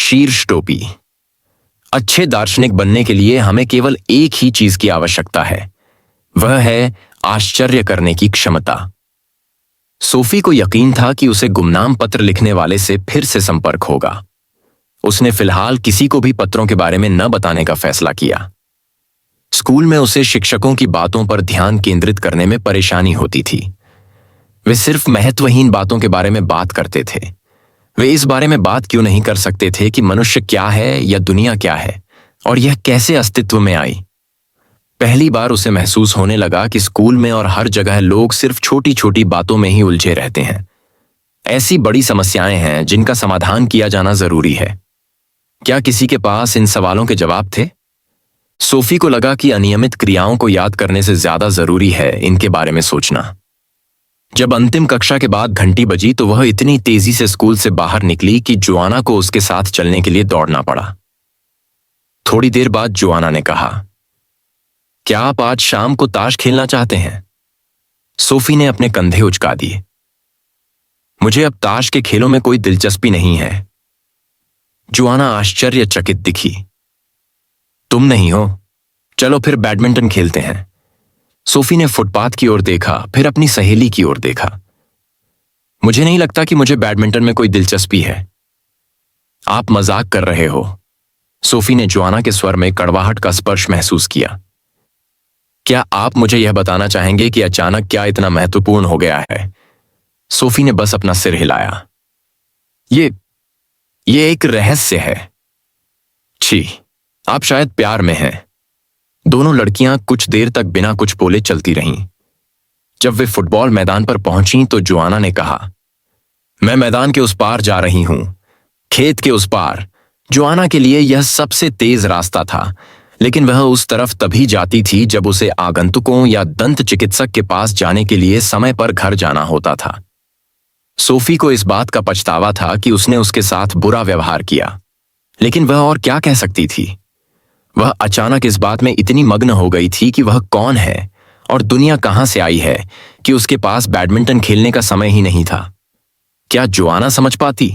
शीर्ष टोपी। अच्छे दार्शनिक बनने के लिए हमें केवल एक ही चीज की आवश्यकता है, वह है आश्चर्य करने की क्षमता। सोफी को यकीन था कि उसे गुमनाम पत्र लिखने वाले से फिर से संपर्क होगा। उसने फिलहाल किसी को भी पत्रों के बारे में न बताने का फैसला किया। स्कूल में उसे शिक्षकों की बातों पर ध्यान केंद्रित करने में परेशानी होती थी। वे सिर्फ महत्वहीन बातों के बारे में बात करते थे। वे इस बारे में बात क्यों नहीं कर सकते थे कि मनुष्य क्या है या दुनिया क्या है और यह कैसे अस्तित्व में आई। पहली बार उसे महसूस होने लगा कि स्कूल में और हर जगह लोग सिर्फ छोटी छोटी बातों में ही उलझे रहते हैं। ऐसी बड़ी समस्याएं हैं जिनका समाधान किया जाना जरूरी है। क्या किसी के पास इन सवालों के जवाब थे? सोफी को लगा कि अनियमित क्रियाओं को याद करने से ज्यादा जरूरी है इनके बारे में सोचना। जब अंतिम कक्षा के बाद घंटी बजी तो वह इतनी तेजी से स्कूल से बाहर निकली कि जोआना को उसके साथ चलने के लिए दौड़ना पड़ा। थोड़ी देर बाद जोआना ने कहा, क्या आप आज शाम को ताश खेलना चाहते हैं? सोफी ने अपने कंधे उचका दिए। मुझे अब ताश के खेलों में कोई दिलचस्पी नहीं है। जोआना आश्चर्यचकित दिखी। तुम नहीं हो? चलो फिर बैडमिंटन खेलते हैं। सोफी ने फुटपाथ की ओर देखा, फिर अपनी सहेली की ओर देखा। मुझे नहीं लगता कि मुझे बैडमिंटन में कोई दिलचस्पी है। आप मजाक कर रहे हो। सोफी ने जोआना के स्वर में कड़वाहट का स्पर्श महसूस किया। क्या आप मुझे यह बताना चाहेंगे कि अचानक क्या इतना महत्वपूर्ण हो गया है? सोफी ने बस अपना सिर हिलाया। ये एक रहस्य है। छी, आप शायद प्यार में हैं। दोनों लड़कियां कुछ देर तक बिना कुछ बोले चलती रहीं। जब वे फुटबॉल मैदान पर पहुंची तो जोआना ने कहा, मैं मैदान के उस पार जा रही हूं, खेत के उस पार। जोआना के लिए यह सबसे तेज रास्ता था, लेकिन वह उस तरफ तभी जाती थी जब उसे आगंतुकों या दंत चिकित्सक के पास जाने के लिए समय पर घर जाना होता था। सोफी को इस बात का पछतावा था कि उसने उसके साथ बुरा व्यवहार किया, लेकिन वह और क्या कह सकती थी। वह अचानक इस बात में इतनी मग्न हो गई थी कि वह कौन है और दुनिया कहां से आई है कि उसके पास बैडमिंटन खेलने का समय ही नहीं था। क्या जोआना समझ पाती?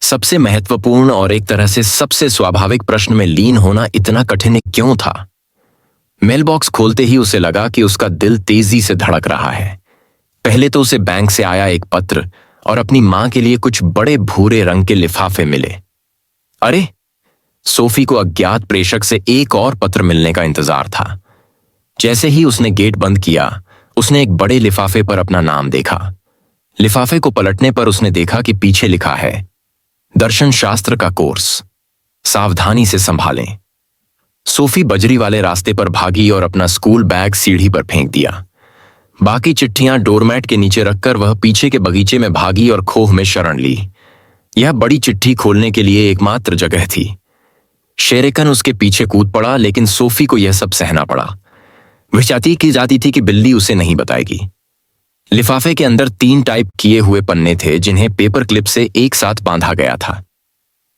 सबसे महत्वपूर्ण और एक तरह से सबसे स्वाभाविक प्रश्न में लीन होना इतना कठिन क्यों था? मेलबॉक्स खोलते ही उसे लगा कि उसका दिल तेजी से धड़क रहा है। पहले तो उसे बैंक से आया एक पत्र और अपनी मां के लिए कुछ बड़े भूरे रंग के लिफाफे मिले। अरे, सोफी को अज्ञात प्रेषक से एक और पत्र मिलने का इंतजार था। जैसे ही उसने गेट बंद किया, उसने एक बड़े लिफाफे पर अपना नाम देखा। लिफाफे को पलटने पर उसने देखा कि पीछे लिखा है, दर्शन शास्त्र का कोर्स, सावधानी से संभालें। सोफी बजरी वाले रास्ते पर भागी और अपना स्कूल बैग सीढ़ी पर फेंक दिया। बाकी चिट्ठियां डोरमैट के नीचे रखकर वह पीछे के बगीचे में भागी और खोह में शरण ली। यह बड़ी चिट्ठी खोलने के लिए एकमात्र जगह थी। शेरेकन उसके पीछे कूद पड़ा, लेकिन सोफी को यह सब सहना पड़ा। वह चाहती की जाती थी कि बिल्ली उसे नहीं बताएगी। लिफाफे के अंदर 3 टाइप किए हुए पन्ने थे जिन्हें पेपर क्लिप से एक साथ बांधा गया था।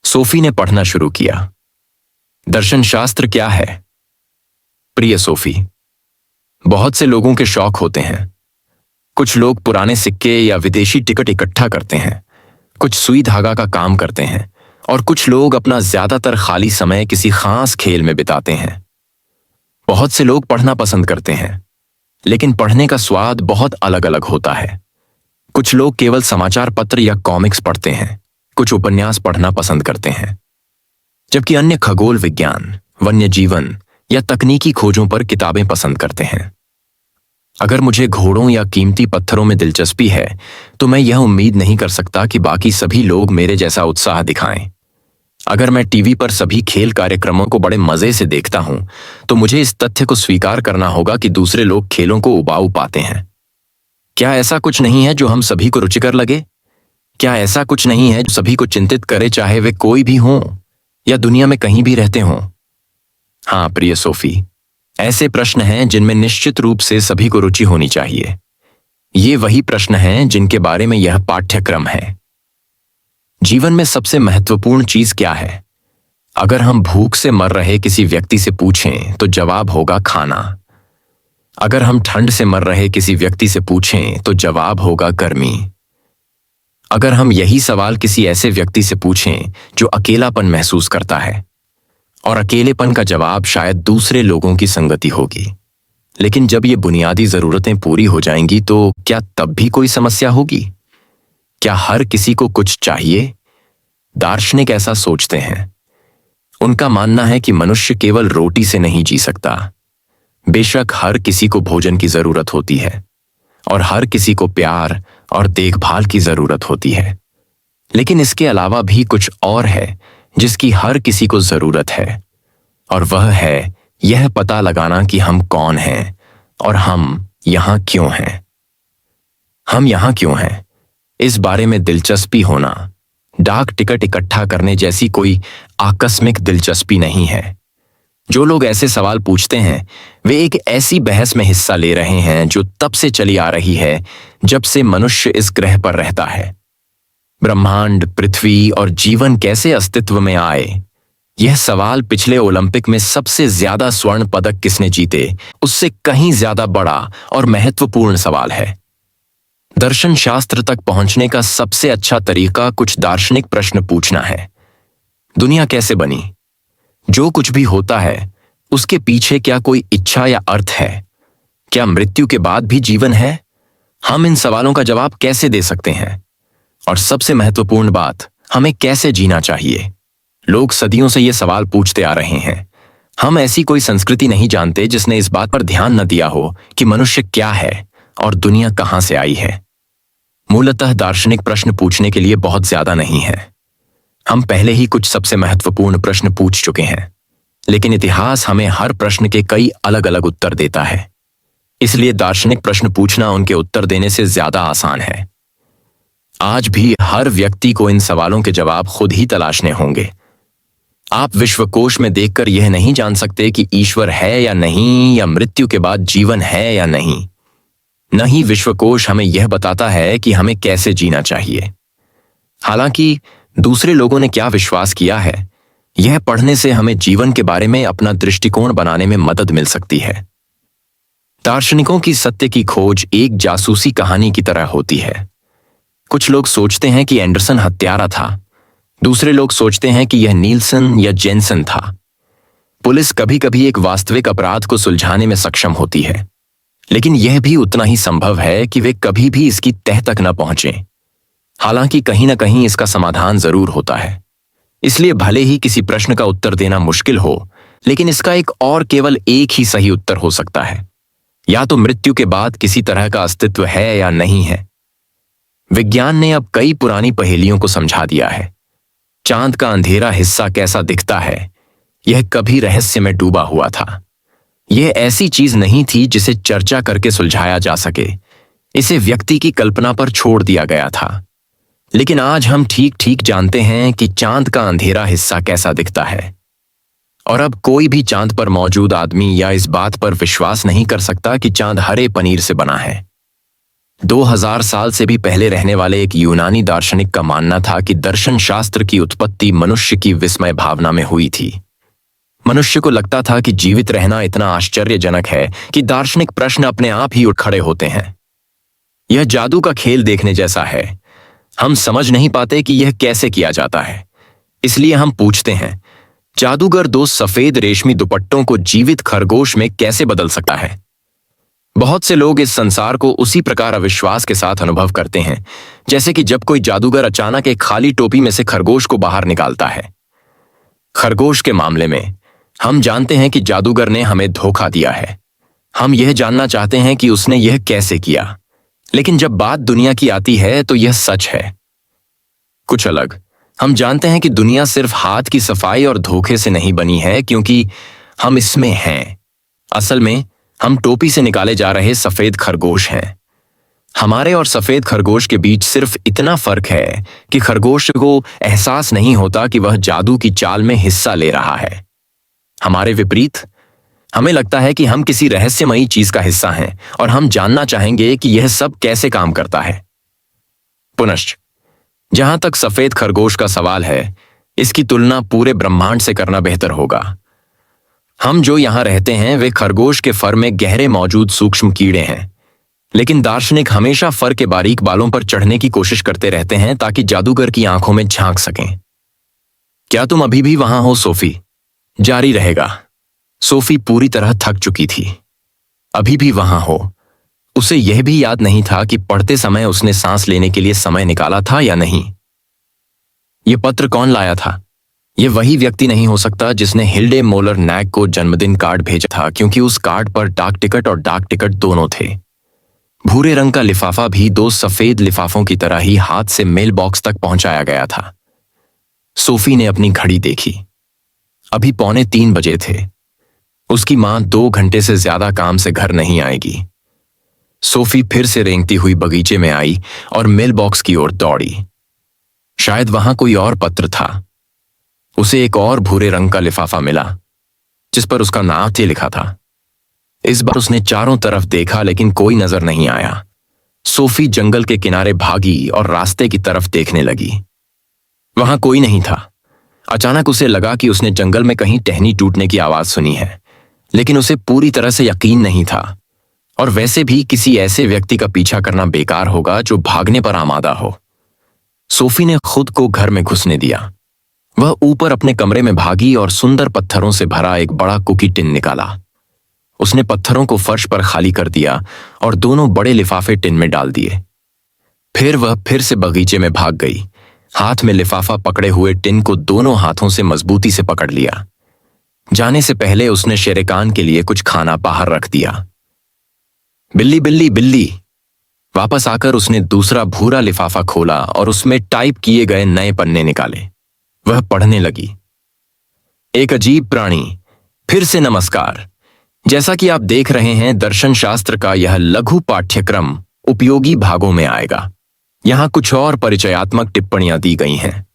सोफी ने पढ़ना शुरू किया। दर्शन शास्त्र क्या है? प्रिय सोफी, बहुत से लोगों के शौक होते हैं। कुछ लोग पुराने सिक्के या विदेशी टिकट इकट्ठा करते हैं, कुछ सुई धागा का काम करते हैं और कुछ लोग अपना ज्यादातर खाली समय किसी खास खेल में बिताते हैं। बहुत से लोग पढ़ना पसंद करते हैं, लेकिन पढ़ने का स्वाद बहुत अलग अलग होता है। कुछ लोग केवल समाचार पत्र या कॉमिक्स पढ़ते हैं, कुछ उपन्यास पढ़ना पसंद करते हैं, जबकि अन्य खगोल विज्ञान, वन्य जीवन या तकनीकी खोजों पर किताबें पसंद करते हैं। अगर मुझे घोड़ों या कीमती पत्थरों में दिलचस्पी है तो मैं यह उम्मीद नहीं कर सकता कि बाकी सभी लोग मेरे जैसा उत्साह दिखाएं। अगर मैं टीवी पर सभी खेल कार्यक्रमों को बड़े मजे से देखता हूं तो मुझे इस तथ्य को स्वीकार करना होगा कि दूसरे लोग खेलों को उबाऊ पाते हैं। क्या ऐसा कुछ नहीं है जो हम सभी को रुचिकर लगे? क्या ऐसा कुछ नहीं है जो सभी को चिंतित करे, चाहे वे कोई भी हों या दुनिया में कहीं भी रहते हों? हाँ प्रिय सोफी, ऐसे प्रश्न हैं जिनमें निश्चित रूप से सभी को रुचि होनी चाहिए। ये वही प्रश्न हैं जिनके बारे में यह पाठ्यक्रम है। जीवन में सबसे महत्वपूर्ण चीज क्या है? अगर हम भूख से मर रहे किसी व्यक्ति से पूछें तो जवाब होगा खाना। अगर हम ठंड से मर रहे किसी व्यक्ति से पूछें तो जवाब होगा गर्मी। अगर हम यही सवाल किसी ऐसे व्यक्ति से पूछें जो अकेलापन महसूस करता है, और अकेलेपन का जवाब शायद दूसरे लोगों की संगति होगी, लेकिन जब ये बुनियादी जरूरतें पूरी हो जाएंगी तो क्या तब भी कोई समस्या होगी? क्या हर किसी को कुछ चाहिए? दार्शनिक ऐसा सोचते हैं। उनका मानना है कि मनुष्य केवल रोटी से नहीं जी सकता। बेशक हर किसी को भोजन की जरूरत होती है और हर किसी को प्यार और देखभाल की जरूरत होती है, लेकिन इसके अलावा भी कुछ और है जिसकी हर किसी को जरूरत है, और वह है यह पता लगाना कि हम कौन हैं और हम यहां क्यों हैं। हम यहां क्यों हैं, इस बारे में दिलचस्पी होना डाक टिकट इकट्ठा करने जैसी कोई आकस्मिक दिलचस्पी नहीं है। जो लोग ऐसे सवाल पूछते हैं वे एक ऐसी बहस में हिस्सा ले रहे हैं जो तब से चली आ रही है जब से मनुष्य इस ग्रह पर रहता है। ब्रह्मांड, पृथ्वी और जीवन कैसे अस्तित्व में आए, यह सवाल पिछले ओलंपिक में सबसे ज्यादा स्वर्ण पदक किसने जीते उससे कहीं ज्यादा बड़ा और महत्वपूर्ण सवाल है। दर्शन शास्त्र तक पहुंचने का सबसे अच्छा तरीका कुछ दार्शनिक प्रश्न पूछना है। दुनिया कैसे बनी? जो कुछ भी होता है उसके पीछे क्या कोई इच्छा या अर्थ है? क्या मृत्यु के बाद भी जीवन है? हम इन सवालों का जवाब कैसे दे सकते हैं? और सबसे महत्वपूर्ण बात, हमें कैसे जीना चाहिए? लोग सदियों से ये सवाल पूछते आ रहे हैं। हम ऐसी कोई संस्कृति नहीं जानते जिसने इस बात पर ध्यान न दिया हो कि मनुष्य क्या है और दुनिया कहां से आई है। मूलतः दार्शनिक प्रश्न पूछने के लिए बहुत ज्यादा नहीं है। हम पहले ही कुछ सबसे महत्वपूर्ण प्रश्न पूछ चुके हैं, लेकिन इतिहास हमें हर प्रश्न के कई अलग अलग उत्तर देता है। इसलिए दार्शनिक प्रश्न पूछना उनके उत्तर देने से ज्यादा आसान है। आज भी हर व्यक्ति को इन सवालों के जवाब खुद ही तलाशने होंगे। आप विश्वकोश में देखकर यह नहीं जान सकते कि ईश्वर है या नहीं, या मृत्यु के बाद जीवन है या नहीं। न ही विश्वकोश हमें यह बताता है कि हमें कैसे जीना चाहिए। हालांकि दूसरे लोगों ने क्या विश्वास किया है, यह पढ़ने से हमें जीवन के बारे में अपना दृष्टिकोण बनाने में मदद मिल सकती है। दार्शनिकों की सत्य की खोज एक जासूसी कहानी की तरह होती है। कुछ लोग सोचते हैं कि एंडरसन हत्यारा था, दूसरे लोग सोचते हैं कि यह नील्सन या जेनसन था। पुलिस कभी कभी एक वास्तविक अपराध को सुलझाने में सक्षम होती है, लेकिन यह भी उतना ही संभव है कि वे कभी भी इसकी तह तक न पहुंचें। हालांकि कहीं न कहीं इसका समाधान जरूर होता है। इसलिए भले ही किसी प्रश्न का उत्तर देना मुश्किल हो, लेकिन इसका एक और केवल एक ही सही उत्तर हो सकता है। या तो मृत्यु के बाद किसी तरह का अस्तित्व है या नहीं है। विज्ञान ने अब कई पुरानी पहेलियों को समझा दिया है। चांद का अंधेरा हिस्सा कैसा दिखता है, यह कभी रहस्य में डूबा हुआ था। यह ऐसी चीज नहीं थी जिसे चर्चा करके सुलझाया जा सके। इसे व्यक्ति की कल्पना पर छोड़ दिया गया था। लेकिन आज हम ठीक ठीक जानते हैं कि चांद का अंधेरा हिस्सा कैसा दिखता है, और अब कोई भी चांद पर मौजूद आदमी या इस बात पर विश्वास नहीं कर सकता कि चांद हरे पनीर से बना है। 2000 साल से भी पहले रहने वाले एक यूनानी दार्शनिक का मानना था कि दर्शन शास्त्र की उत्पत्ति मनुष्य की विस्मय भावना में हुई थी। मनुष्य को लगता था कि जीवित रहना इतना आश्चर्यजनक है कि दार्शनिक प्रश्न अपने आप ही उठ खड़े होते हैं। यह जादू का खेल देखने जैसा है। हम समझ नहीं पाते कि यह कैसे किया जाता है, इसलिए हम पूछते हैं, जादूगर 2 सफेद रेशमी दुपट्टों को जीवित खरगोश में कैसे बदल सकता है? बहुत से लोग इस संसार को उसी प्रकार अविश्वास के साथ अनुभव करते हैं जैसे कि जब कोई जादूगर अचानक एक खाली टोपी में से खरगोश को बाहर निकालता है। खरगोश के मामले में हम जानते हैं कि जादूगर ने हमें धोखा दिया है। हम यह जानना चाहते हैं कि उसने यह कैसे किया, लेकिन जब बात दुनिया की आती है तो यह सच है कुछ अलग। हम जानते हैं कि दुनिया सिर्फ हाथ की सफाई और धोखे से नहीं बनी है, क्योंकि हम इसमें हैं। असल में हम टोपी से निकाले जा रहे सफेद खरगोश हैं। हमारे और सफेद खरगोश के बीच सिर्फ इतना फर्क है कि खरगोश को एहसास नहीं होता कि वह जादू की चाल में हिस्सा ले रहा है। हमारे विपरीत, हमें लगता है कि हम किसी रहस्यमयी चीज का हिस्सा हैं और हम जानना चाहेंगे कि यह सब कैसे काम करता है। पुनश्च, जहां तक सफेद खरगोश का सवाल है, इसकी तुलना पूरे ब्रह्मांड से करना बेहतर होगा। हम जो यहां रहते हैं वे खरगोश के फर में गहरे मौजूद सूक्ष्म कीड़े हैं। लेकिन दार्शनिक हमेशा फर के बारीक बालों पर चढ़ने की कोशिश करते रहते हैं ताकि जादूगर की आंखों में झांक सकें। क्या तुम अभी भी वहां हो सोफी? जारी रहेगा। सोफी पूरी तरह थक चुकी थी। अभी भी वहां हो। उसे यह भी याद नहीं था कि पढ़ते समय उसने सांस लेने के लिए समय निकाला था या नहीं। यह पत्र कौन लाया था? यह वही व्यक्ति नहीं हो सकता जिसने हिल्डे मोलर नैग को जन्मदिन कार्ड भेजा था, क्योंकि उस कार्ड पर डाक टिकट और डाक टिकट दोनों थे। भूरे रंग का लिफाफा भी 2 सफेद लिफाफों की तरह ही हाथ से मेल बॉक्स तक पहुंचाया गया था। सोफी ने अपनी घड़ी देखी। अभी 2:45 बजे थे। उसकी मां 2 घंटे से ज्यादा काम से घर नहीं आएगी। सोफी फिर से रेंगती हुई बगीचे में आई और मेल बॉक्स की ओर दौड़ी। शायद वहां कोई और पत्र था। उसे एक और भूरे रंग का लिफाफा मिला जिस पर उसका नाम थे लिखा था। इस बार उसने चारों तरफ देखा लेकिन कोई नजर नहीं आया। सोफी जंगल के किनारे भागी और रास्ते की तरफ देखने लगी। वहां कोई नहीं था। अचानक उसे लगा कि उसने जंगल में कहीं टहनी टूटने की आवाज सुनी है, लेकिन उसे पूरी तरह से यकीन नहीं था। और वैसे भी किसी ऐसे व्यक्ति का पीछा करना बेकार होगा जो भागने पर आमादा हो। सोफी ने खुद को घर में घुसने दिया। वह ऊपर अपने कमरे में भागी और सुंदर पत्थरों से भरा एक बड़ा कुकी टिन निकाला। उसने पत्थरों को फर्श पर खाली कर दिया और दोनों बड़े लिफाफे टिन में डाल दिए। फिर वह फिर से बगीचे में भाग गई। हाथ में लिफाफा पकड़े हुए टिन को दोनों हाथों से मजबूती से पकड़ लिया। जाने से पहले उसने शेरेकान के लिए कुछ खाना बाहर रख दिया। बिल्ली बिल्ली बिल्ली। वापस आकर उसने दूसरा भूरा लिफाफा खोला और उसमें टाइप किए गए नए पन्ने निकाले। वह पढ़ने लगी। एक अजीब प्राणी। फिर से नमस्कार। जैसा कि आप देख रहे हैं, दर्शन शास्त्र का यह लघु पाठ्यक्रम उपयोगी भागों में आएगा। यहां कुछ और परिचयात्मक टिप्पणियां दी गई हैं।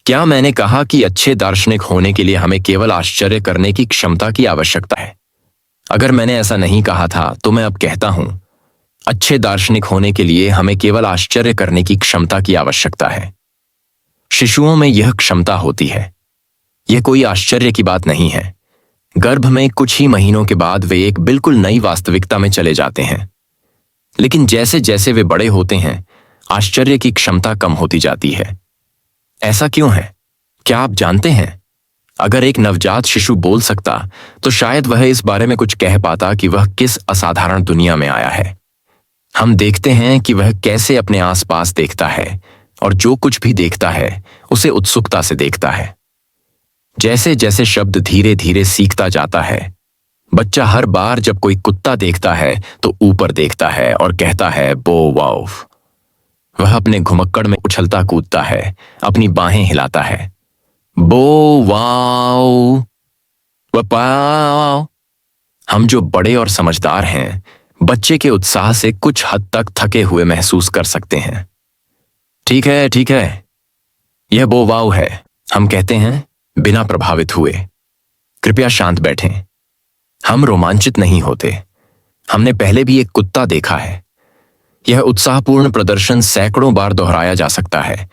क्या मैंने कहा कि अच्छे दार्शनिक होने के लिए हमें केवल आश्चर्य करने की क्षमता की आवश्यकता है? अगर मैंने ऐसा नहीं कहा था तो मैं अब कहता हूं, अच्छे दार्शनिक होने के लिए हमें केवल आश्चर्य करने की क्षमता की आवश्यकता है। शिशुओं में यह क्षमता होती है। यह कोई आश्चर्य की बात नहीं है। गर्भ में कुछ ही महीनों के बाद वे एक बिल्कुल नई वास्तविकता में चले जाते हैं। लेकिन जैसे जैसे वे बड़े होते हैं, आश्चर्य की क्षमता कम होती जाती है। ऐसा क्यों है? क्या आप जानते हैं? अगर एक नवजात शिशु बोल सकता तो शायद वह इस बारे में कुछ कह पाता कि वह किस असाधारण दुनिया में आया है। हम देखते हैं कि वह कैसे अपने आसपास देखता है और जो कुछ भी देखता है उसे उत्सुकता से देखता है। जैसे जैसे शब्द धीरे धीरे सीखता जाता है, बच्चा हर बार जब कोई कुत्ता देखता है तो ऊपर देखता है और कहता है बो वाओ। वह अपने घुमक्कड़ में उछलता कूदता है, अपनी बाहें हिलाता है। बो वाओ वाओ। हम जो बड़े और समझदार हैं, बच्चे के उत्साह से कुछ हद तक थके हुए महसूस कर सकते हैं। ठीक है, ठीक है, यह बो वाओ है, हम कहते हैं बिना प्रभावित हुए। कृपया शांत बैठें। हम रोमांचित नहीं होते। हमने पहले भी एक कुत्ता देखा है। यह उत्साहपूर्ण प्रदर्शन सैकड़ों बार दोहराया जा सकता है,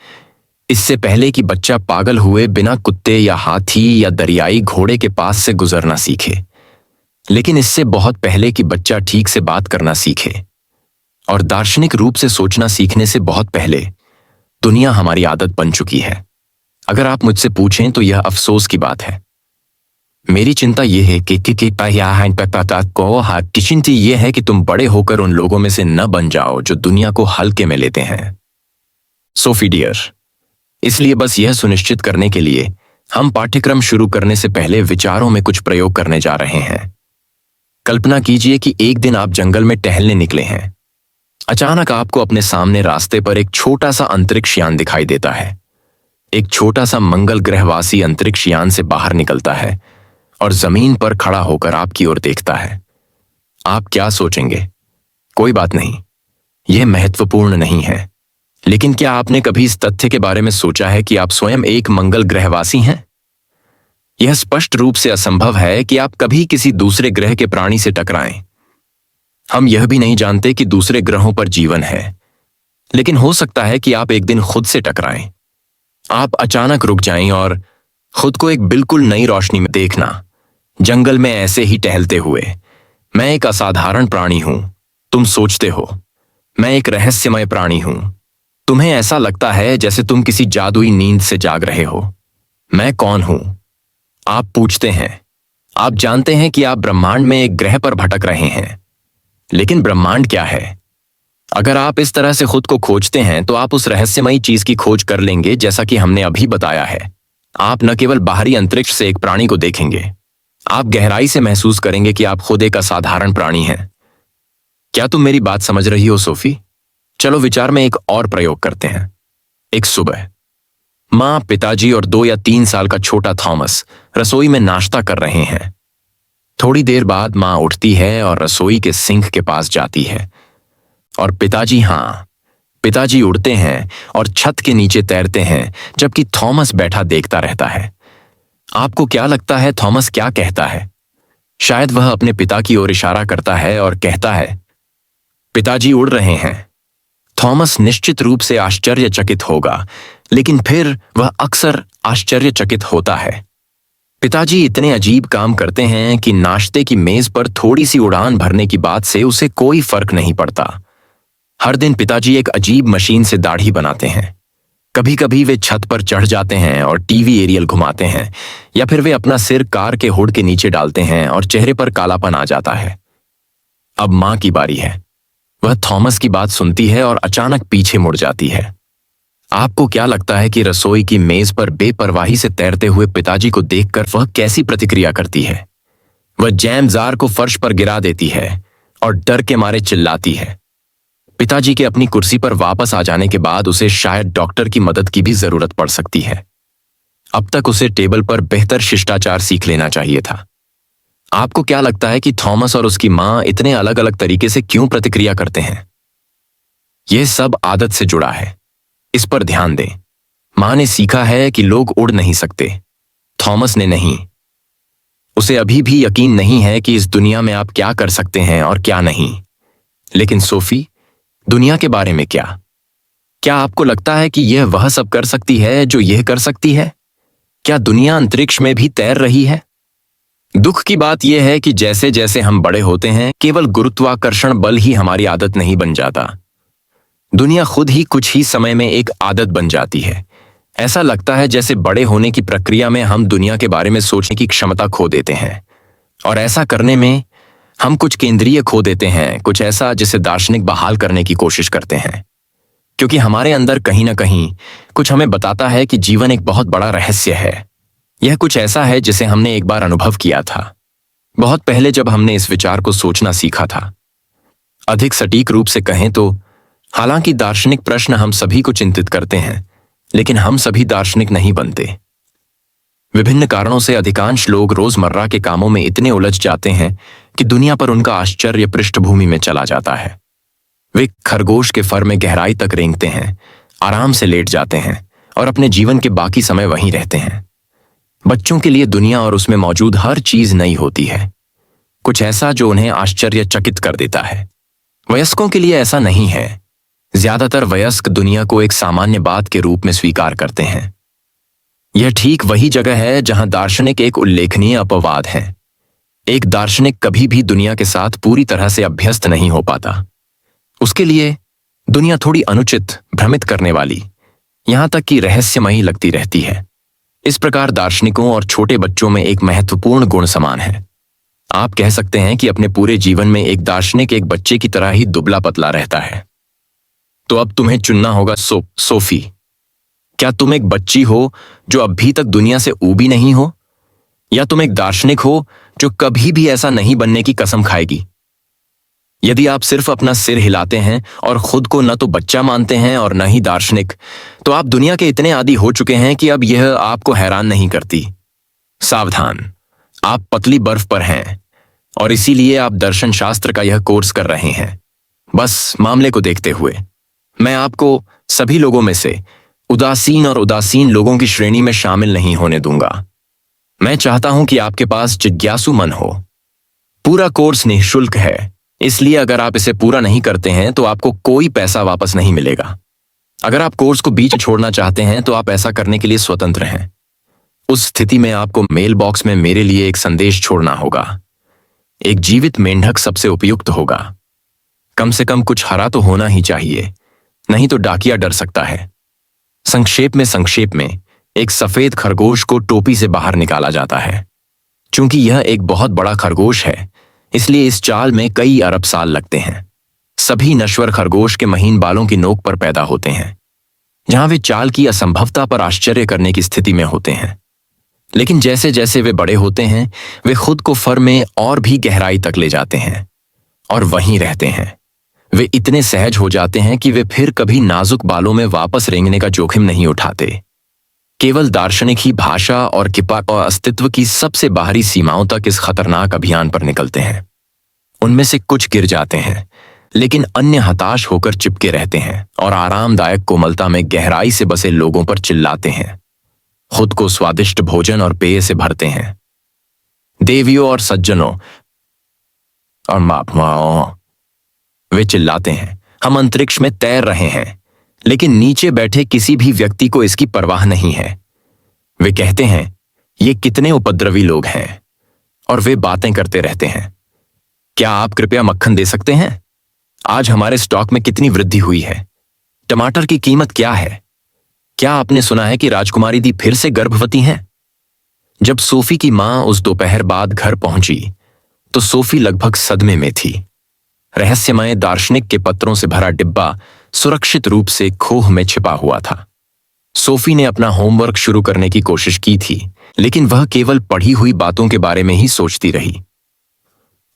इससे पहले कि बच्चा पागल हुए बिना कुत्ते या हाथी या दरियाई घोड़े के पास से गुजरना सीखे। लेकिन इससे बहुत पहले कि बच्चा ठीक से बात करना सीखे और दार्शनिक रूप से सोचना सीखने से बहुत पहले दुनिया हमारी आदत बन चुकी है। अगर आप मुझसे पूछें तो यह अफसोस की बात है। मेरी चिंता यह है कि चिंता यह है कि तुम बड़े होकर उन लोगों में से न बन जाओ जो दुनिया को हल्के में लेते हैं। सोफी डियर, इसलिए बस यह सुनिश्चित करने के लिए हम पाठ्यक्रम शुरू करने से पहले विचारों में कुछ प्रयोग करने जा रहे हैं। कल्पना कीजिए कि एक दिन आप जंगल में टहलने निकले हैं। अचानक आपको अपने सामने रास्ते पर एक छोटा सा अंतरिक्ष यान दिखाई देता है। एक छोटा सा मंगल ग्रहवासी अंतरिक्ष यान से बाहर निकलता है और जमीन पर खड़ा होकर आपकी ओर देखता है। आप क्या सोचेंगे? कोई बात नहीं, यह महत्वपूर्ण नहीं है। लेकिन क्या आपने कभी इस तथ्य के बारे में सोचा है कि आप स्वयं एक मंगल ग्रहवासी हैं? यह स्पष्ट रूप से असंभव है कि आप कभी किसी दूसरे ग्रह के प्राणी से टकराएं। हम यह भी नहीं जानते कि दूसरे ग्रहों पर जीवन है, लेकिन हो सकता है कि आप एक दिन खुद से टकराएं। आप अचानक रुक जाएं और खुद को एक बिल्कुल नई रोशनी में देखना। जंगल में ऐसे ही टहलते हुए, मैं एक असाधारण प्राणी हूं, तुम सोचते हो मैं एक रहस्यमय प्राणी हूं। तुम्हें ऐसा लगता है जैसे तुम किसी जादुई नींद से जाग रहे हो। मैं कौन हूं? आप पूछते हैं। आप जानते हैं कि आप ब्रह्मांड में एक ग्रह पर भटक रहे हैं। लेकिन ब्रह्मांड क्या है? अगर आप इस तरह से खुद को खोजते हैं तो आप उस रहस्यमयी चीज की खोज कर लेंगे, जैसा कि हमने अभी बताया है। आप न केवल बाहरी अंतरिक्ष से एक प्राणी को देखेंगे, आप गहराई से महसूस करेंगे कि आप खुद एक असाधारण प्राणी हैं। क्या तुम मेरी बात समझ रही हो सोफी? चलो विचार में एक और प्रयोग करते हैं। एक सुबह माँ, पिताजी और 2 या 3 साल का छोटा थॉमस रसोई में नाश्ता कर रहे हैं। थोड़ी देर बाद माँ उठती है और रसोई के सिंक के पास जाती है और पिताजी उड़ते हैं और छत के नीचे तैरते हैं, जबकि थॉमस बैठा देखता रहता है। आपको क्या लगता है थॉमस क्या कहता है? शायद वह अपने पिता की ओर इशारा करता है और कहता है, पिताजी उड़ रहे हैं। थॉमस निश्चित रूप से आश्चर्यचकित होगा, लेकिन फिर वह अक्सर आश्चर्यचकित होता है। पिताजी इतने अजीब काम करते हैं कि नाश्ते की मेज पर थोड़ी सी उड़ान भरने की बात से उसे कोई फर्क नहीं पड़ता। हर दिन पिताजी एक अजीब मशीन से दाढ़ी बनाते हैं। कभी कभी वे छत पर चढ़ जाते हैं और टीवी एरियल घुमाते हैं, या फिर वे अपना सिर कार के हुड के नीचे डालते हैं और चेहरे पर कालापन आ जाता है। अब मां की बारी है। वह थॉमस की बात सुनती है और अचानक पीछे मुड़ जाती है। आपको क्या लगता है कि रसोई की मेज पर बेपरवाही से तैरते हुए पिताजी को देखकर वह कैसी प्रतिक्रिया करती है? वह जैम जार को फर्श पर गिरा देती है और डर के मारे चिल्लाती है। पिताजी के अपनी कुर्सी पर वापस आ जाने के बाद उसे शायद डॉक्टर की मदद की भी जरूरत पड़ सकती है। अब तक उसे टेबल पर बेहतर शिष्टाचार सीख लेना चाहिए था। आपको क्या लगता है कि थॉमस और उसकी मां इतने अलग अलग तरीके से क्यों प्रतिक्रिया करते हैं? यह सब आदत से जुड़ा है। इस पर ध्यान दें। मां ने सीखा है कि लोग उड़ नहीं सकते, थॉमस ने नहीं। उसे अभी भी यकीन नहीं है कि इस दुनिया में आप क्या कर सकते हैं और क्या नहीं। लेकिन सोफी, दुनिया के बारे में क्या? क्या आपको लगता है कि यह वह सब कर सकती है जो यह कर सकती है? क्या दुनिया अंतरिक्ष में भी तैर रही है? दुख की बात यह है कि जैसे जैसे हम बड़े होते हैं, केवल गुरुत्वाकर्षण बल ही हमारी आदत नहीं बन जाता। दुनिया खुद ही कुछ ही समय में एक आदत बन जाती है। ऐसा लगता है जैसे बड़े होने की प्रक्रिया में हम दुनिया के बारे में सोचने की क्षमता खो देते हैं, और ऐसा करने में हम कुछ केंद्रीय खो देते हैं, कुछ ऐसा जिसे दार्शनिक बहाल करने की कोशिश करते हैं। क्योंकि हमारे अंदर कहीं ना कहीं कुछ हमें बताता है कि जीवन एक बहुत बड़ा रहस्य है। यह कुछ ऐसा है जिसे हमने एक बार अनुभव किया था, बहुत पहले जब हमने इस विचार को सोचना सीखा था। अधिक सटीक रूप से कहें तो, हालांकि दार्शनिक प्रश्न हम सभी को चिंतित करते हैं, लेकिन हम सभी दार्शनिक नहीं बनते। विभिन्न कारणों से अधिकांश लोग रोजमर्रा के कामों में इतने उलझ जाते हैं कि दुनिया पर उनका आश्चर्य पृष्ठभूमि में चला जाता है। वे खरगोश के फर में गहराई तक रेंगते हैं, आराम से लेट जाते हैं और अपने जीवन के बाकी समय वहीं रहते हैं। बच्चों के लिए दुनिया और उसमें मौजूद हर चीज नई होती है, कुछ ऐसा जो उन्हें आश्चर्यचकित कर देता है। वयस्कों के लिए ऐसा नहीं है। ज्यादातर वयस्क दुनिया को एक सामान्य बात के रूप में स्वीकार करते हैं। यह ठीक वही जगह है जहां दार्शनिक एक उल्लेखनीय अपवाद है। एक दार्शनिक कभी भी दुनिया के साथ पूरी तरह से अभ्यस्त नहीं हो पाता। उसके लिए दुनिया थोड़ी अनुचित, भ्रमित करने वाली, यहां तक कि रहस्यमयी लगती रहती है। इस प्रकार दार्शनिकों और छोटे बच्चों में एक महत्वपूर्ण गुण समान है। आप कह सकते हैं कि अपने पूरे जीवन में एक दार्शनिक एक बच्चे की तरह ही दुबला पतला रहता है। तो अब तुम्हें चुनना होगा सोफी। क्या तुम एक बच्ची हो जो अभी तक दुनिया से ऊबी नहीं हो, या तुम एक दार्शनिक हो जो कभी भी ऐसा नहीं बनने की कसम खाएगी? यदि आप सिर्फ अपना सिर हिलाते हैं और खुद को न तो बच्चा मानते हैं और न ही दार्शनिक, तो आप दुनिया के इतने आदी हो चुके हैं कि अब यह आपको हैरान नहीं करती। सावधान, आप पतली बर्फ पर हैं और इसीलिए आप दर्शन शास्त्र का यह कोर्स कर रहे हैं। बस मामले को देखते हुए मैं आपको सभी लोगों में से उदासीन और उदासीन लोगों की श्रेणी में शामिल नहीं होने दूंगा। मैं चाहता हूं कि आपके पास जिज्ञासु मन हो। पूरा कोर्स निःशुल्क है, इसलिए अगर आप इसे पूरा नहीं करते हैं तो आपको कोई पैसा वापस नहीं मिलेगा। अगर आप कोर्स को बीच छोड़ना चाहते हैं तो आप ऐसा करने के लिए स्वतंत्र हैं। उस स्थिति में आपको मेल बॉक्स में मेरे लिए एक संदेश छोड़ना होगा। एक जीवित मेंढक सबसे उपयुक्त होगा। कम से कम कुछ हरा तो होना ही चाहिए, नहीं तो डाकिया डर सकता है। संक्षेप में एक सफेद खरगोश को टोपी से बाहर निकाला जाता है। चूंकि यह एक बहुत बड़ा खरगोश है, इसलिए इस चाल में कई अरब साल लगते हैं। सभी नश्वर खरगोश के महीन बालों की नोक पर पैदा होते हैं, जहां वे चाल की असंभवता पर आश्चर्य करने की स्थिति में होते हैं। लेकिन जैसे जैसे वे बड़े होते हैं, वे खुद को फर में और भी गहराई तक ले जाते हैं और वहीं रहते हैं। वे इतने सहज हो जाते हैं कि वे फिर कभी नाजुक बालों में वापस रेंगने का जोखिम नहीं उठाते। केवल दार्शनिक ही भाषा और किपा और अस्तित्व की सबसे बाहरी सीमाओं तक इस खतरनाक अभियान पर निकलते हैं। उनमें से कुछ गिर जाते हैं, लेकिन अन्य हताश होकर चिपके रहते हैं और आरामदायक कोमलता में गहराई से बसे लोगों पर चिल्लाते हैं, खुद को स्वादिष्ट भोजन और पेय से भरते हैं। देवियों और सज्जनों और महात्माओं, वे चिल्लाते हैं, हम अंतरिक्ष में तैर रहे हैं, लेकिन नीचे बैठे किसी भी व्यक्ति को इसकी परवाह नहीं है। वे कहते हैं, ये कितने उपद्रवी लोग हैं, और वे बातें करते रहते हैं। क्या आप कृपया मक्खन दे सकते हैं? आज हमारे स्टॉक में कितनी वृद्धि हुई है? टमाटर की कीमत क्या है? क्या आपने सुना है कि राजकुमारी दी फिर से गर्भवती हैं? जब सोफी की मां उस दोपहर बाद घर पहुंची तो सोफी लगभग सदमे में थी। रहस्यमय दार्शनिक के पत्रों से भरा डिब्बा सुरक्षित रूप से खोह में छिपा हुआ था। सोफी ने अपना होमवर्क शुरू करने की कोशिश की थी, लेकिन वह केवल पढ़ी हुई बातों के बारे में ही सोचती रही।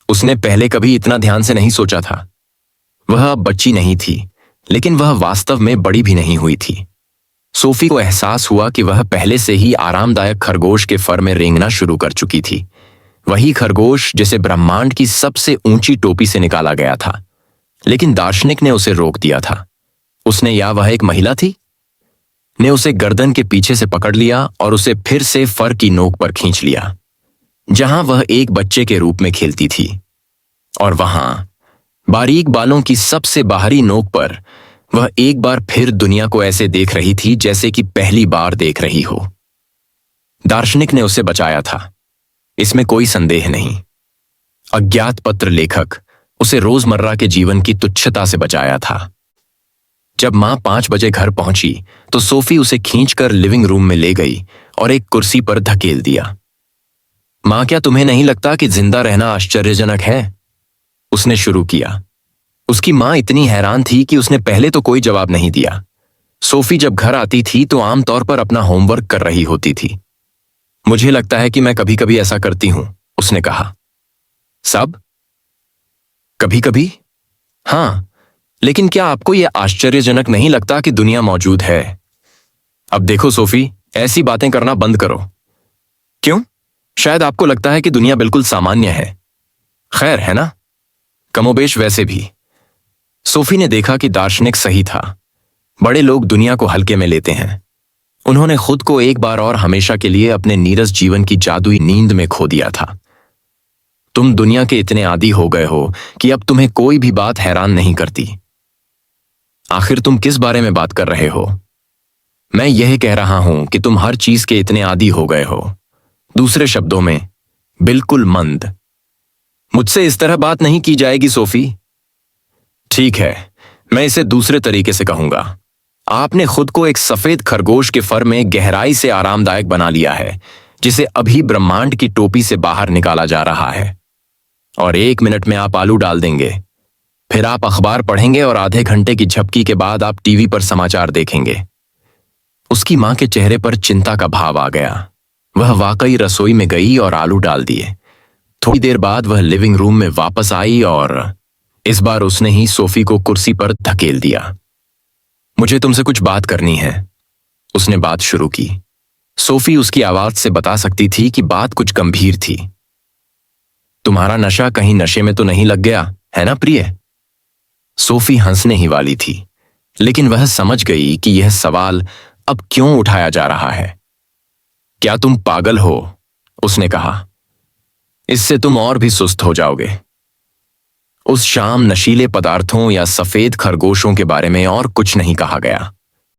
उसने पहले कभी इतना ध्यान से नहीं सोचा था। वह अब बच्ची नहीं थी, लेकिन वह वास्तव में बड़ी भी नहीं हुई थी। सोफी को एहसास हुआ कि वह पहले से ही आरामदायक खरगोश के फर में रेंगना शुरू कर चुकी थी। वही खरगोश जिसे ब्रह्मांड की सबसे ऊंची टोपी से निकाला गया था, लेकिन दार्शनिक ने उसे रोक दिया था। उसने, या वह एक महिला थी, ने उसे गर्दन के पीछे से पकड़ लिया और उसे फिर से फर की नोक पर खींच लिया, जहां वह एक बच्चे के रूप में खेलती थी। और वहां बारीक बालों की सबसे बाहरी नोक पर वह एक बार फिर दुनिया को ऐसे देख रही थी जैसे कि पहली बार देख रही हो। दार्शनिक ने उसे बचाया था, इसमें कोई संदेह नहीं। अज्ञात पत्र लेखक उसे रोजमर्रा के जीवन की तुच्छता से बचाया था। जब मां 5 बजे घर पहुंची तो सोफी उसे खींचकर लिविंग रूम में ले गई और एक कुर्सी पर धकेल दिया। मां, क्या तुम्हें नहीं लगता कि जिंदा रहना आश्चर्यजनक है? उसने शुरू किया। उसकी मां इतनी हैरान थी कि उसने पहले तो कोई जवाब नहीं दिया। सोफी जब घर आती थी तो आमतौर पर अपना होमवर्क कर रही होती थी। मुझे लगता है कि मैं कभी कभी ऐसा करती हूं, उसने कहा। सब? कभी कभी? हां, लेकिन क्या आपको यह आश्चर्यजनक नहीं लगता कि दुनिया मौजूद है? अब देखो सोफी, ऐसी बातें करना बंद करो। क्यों? शायद आपको लगता है कि दुनिया बिल्कुल सामान्य है। खैर, है ना? कमोबेश वैसे भी। सोफी ने देखा कि दार्शनिक सही था। बड़े लोग दुनिया को हल्के में लेते हैं। उन्होंने खुद को एक बार और हमेशा के लिए अपने नीरस जीवन की जादुई नींद में खो दिया था। तुम दुनिया के इतने आदी हो गए हो कि अब तुम्हें कोई भी बात हैरान नहीं करती। आखिर तुम किस बारे में बात कर रहे हो? मैं यह कह रहा हूं कि तुम हर चीज के इतने आदी हो गए हो। दूसरे शब्दों में, बिल्कुल मंद। मुझसे इस तरह बात नहीं की जाएगी सोफी। ठीक है, मैं इसे दूसरे तरीके से कहूंगा। आपने खुद को एक सफेद खरगोश के फर में गहराई से आरामदायक बना लिया है, जिसे अभी ब्रह्मांड की टोपी से बाहर निकाला जा रहा है। और 1 मिनट में आप आलू डाल देंगे, फिर आप अखबार पढ़ेंगे और आधे घंटे की झपकी के बाद आप टीवी पर समाचार देखेंगे। उसकी मां के चेहरे पर चिंता का भाव आ गया। वह वाकई रसोई में गई और आलू डाल दिए। थोड़ी देर बाद वह लिविंग रूम में वापस आई और इस बार उसने ही सोफी को कुर्सी पर धकेल दिया। मुझे तुमसे कुछ बात करनी है, उसने बात शुरू की। सोफी उसकी आवाज से बता सकती थी कि बात कुछ गंभीर थी। तुम्हारा नशा कहीं नशे में तो नहीं लग गया है ना प्रिय? सोफी हंसने ही वाली थी, लेकिन वह समझ गई कि यह सवाल अब क्यों उठाया जा रहा है। क्या तुम पागल हो? उसने कहा। इससे तुम और भी सुस्त हो जाओगे। उस शाम नशीले पदार्थों या सफेद खरगोशों के बारे में और कुछ नहीं कहा गया।